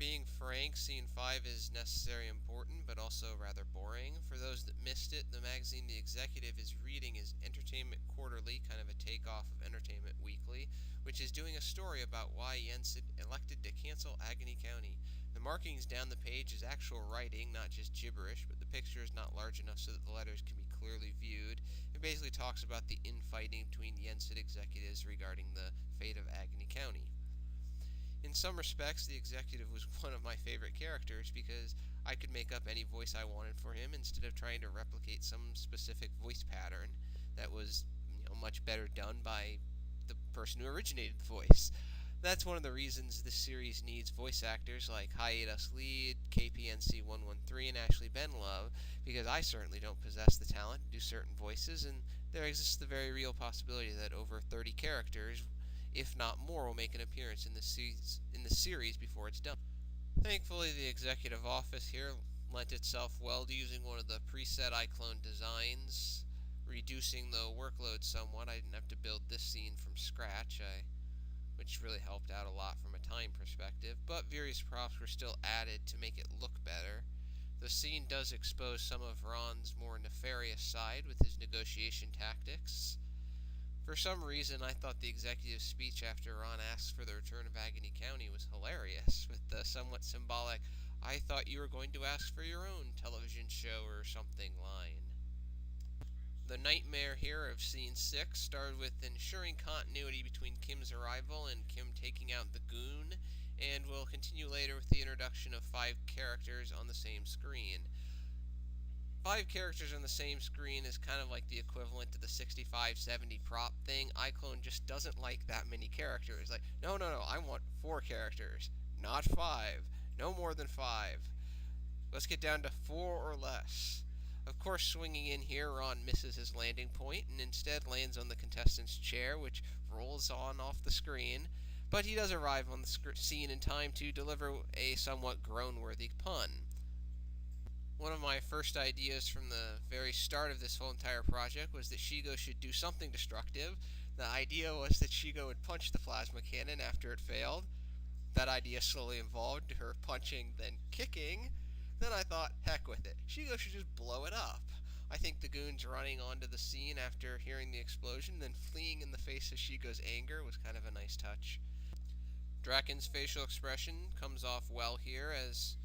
Being frank, Scene 5 is necessary and important, but also rather boring. For those that missed it, the magazine The Executive is reading is Entertainment Quarterly, kind of a takeoff of Entertainment Weekly, which is doing a story about why Jensen elected to cancel Agony County. The markings down the page is actual writing, not just gibberish, but the picture is not large enough so that the letters can be clearly viewed. It basically talks about the infighting between Jensen executives regarding the fate of Agony County. In some respects, the executive was one of my favorite characters because I could make up any voice I wanted for him instead of trying to replicate some specific voice pattern that was, much better done by the person who originated the voice. That's one of the reasons this series needs voice actors like Hiatus Lead, KPNC 113, and Ashley Benlove, because I certainly don't possess the talent to do certain voices, and there exists the very real possibility that over 30 characters, if not more, will make an appearance in the series before it's done. Thankfully, the executive office here lent itself well to using one of the preset iClone designs, reducing the workload somewhat. I didn't have to build this scene from scratch, which really helped out a lot from a time perspective, but various props were still added to make it look better. The scene does expose some of Ron's more nefarious side with his negotiation tactics. For some reason, I thought the executive's speech after Ron asked for the return of Agony County was hilarious, with the somewhat symbolic, "I thought you were going to ask for your own television show or something" line. The nightmare here of Scene 6 started with ensuring continuity between Kim's arrival and Kim taking out the goon, and will continue later with the introduction of 5 characters on the same screen. 5 characters on the same screen is kind of like the equivalent to the 65-70 prop thing. iClone just doesn't like that many characters. Like, no, I want 4 characters, not 5. No more than 5. Let's get down to 4 or less. Of course, swinging in here, Ron misses his landing point and instead lands on the contestant's chair, which rolls on off the screen. But he does arrive on the scene in time to deliver a somewhat groan-worthy pun. One of my first ideas from the very start of this whole entire project was that Shigo should do something destructive. The idea was that Shigo would punch the plasma cannon after it failed. That idea slowly evolved to her punching, then kicking. Then I thought, heck with it. Shigo should just blow it up. I think the goons running onto the scene after hearing the explosion, then fleeing in the face of Shigo's anger was kind of a nice touch. Draken's facial expression comes off well here, as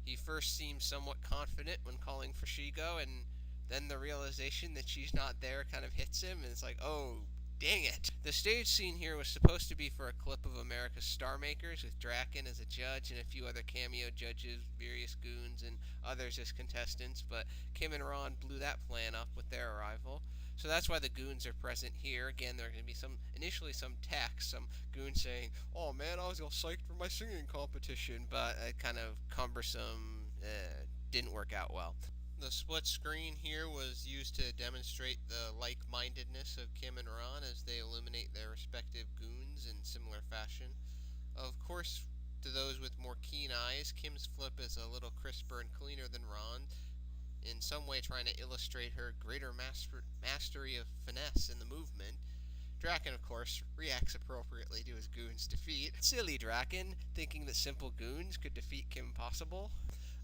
he first seems somewhat confident when calling for Shigo, and then the realization that she's not there kind of hits him, and it's like, oh, dang it. The stage scene here was supposed to be for a clip of America's Star Makers, with Draken as a judge and a few other cameo judges, various goons, and others as contestants, but Kim and Ron blew that plan up with their arrival. So that's why the goons are present here. Again, there are going to be initially some text, some goons saying, "Oh man, I was all psyched for my singing competition," but it kind of cumbersome, didn't work out well. The split screen here was used to demonstrate the like-mindedness of Kim and Ron as they illuminate their respective goons in similar fashion. Of course, to those with more keen eyes, Kim's flip is a little crisper and cleaner than Ron's, in some way trying to illustrate her greater mastery of finesse in the movement. Draken, of course, reacts appropriately to his goon's defeat. Silly Draken, thinking that simple goons could defeat Kim Possible.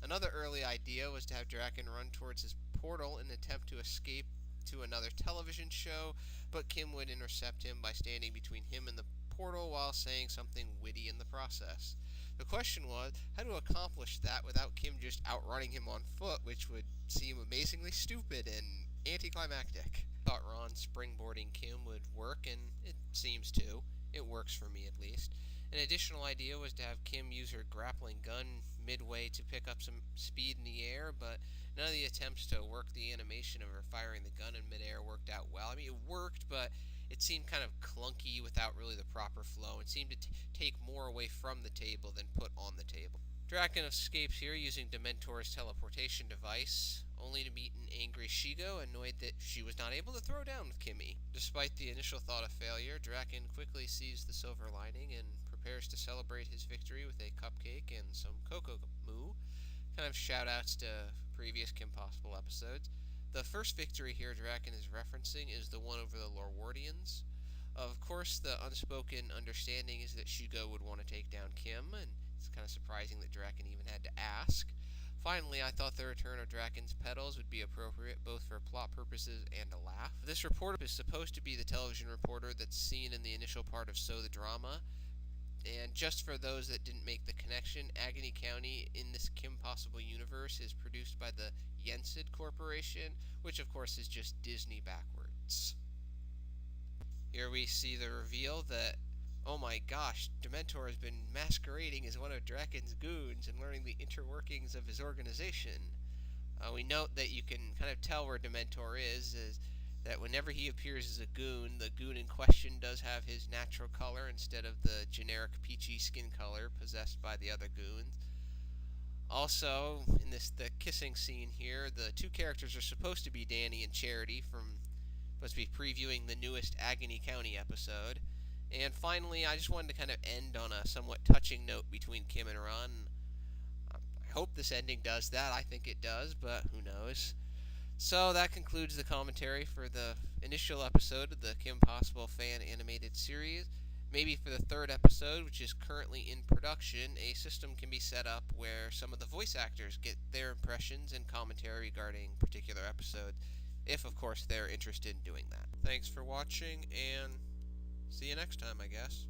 Another early idea was to have Draken run towards his portal in an attempt to escape to another television show, but Kim would intercept him by standing between him and the portal while saying something witty in the process. The question was how to accomplish that without Kim just outrunning him on foot, which would seem amazingly stupid and anticlimactic. I thought Ron springboarding Kim would work, and it seems to. It works for me, at least. An additional idea was to have Kim use her grappling gun midway to pick up some speed in the air, but none of the attempts to work the animation of her firing the gun in midair worked out well. I mean, it worked, but it seemed kind of clunky without really the proper flow. It seemed to take more away from the table than put on the table. Draken escapes here using Dementor's teleportation device, only to meet an angry Shigo, annoyed that she was not able to throw down with Kimmy. Despite the initial thought of failure, Draken quickly sees the silver lining and prepares to celebrate his victory with a cupcake and some Cocoa Moo. Kind of shout-outs to previous Kim Possible episodes. The first victory here Draken is referencing is the one over the Lorwardians. Of course, the unspoken understanding is that Shigo would want to take down Kim, and it's kind of surprising surprising that Draken even had to ask. Finally, I thought the return of Draken's petals would be appropriate both for plot purposes and a laugh. This reporter is supposed to be the television reporter that's seen in the initial part of So the Drama. And just for those that didn't make the connection, Agony County in this Kim Possible universe is produced by the Yensid Corporation, which of course is just Disney backwards. Here we see the reveal that, oh my gosh, Dementor has been masquerading as one of Draken's goons and learning the interworkings of his organization. We note that you can kind of tell where Dementor is that whenever he appears as a goon, the goon in question does have his natural color instead of the generic peachy skin color possessed by the other goons. Also, in the kissing scene here, the two characters are supposed to be Danny and Charity supposed to be previewing the newest Agony County episode. And finally, I just wanted to kind of end on a somewhat touching note between Kim and Ron. I hope this ending does that. I think it does, but who knows. So that concludes the commentary for the initial episode of the Kim Possible fan animated series. Maybe for the third episode, which is currently in production, a system can be set up where some of the voice actors get their impressions and commentary regarding particular episodes, if of course they're interested in doing that. Thanks for watching, and see you next time, I guess.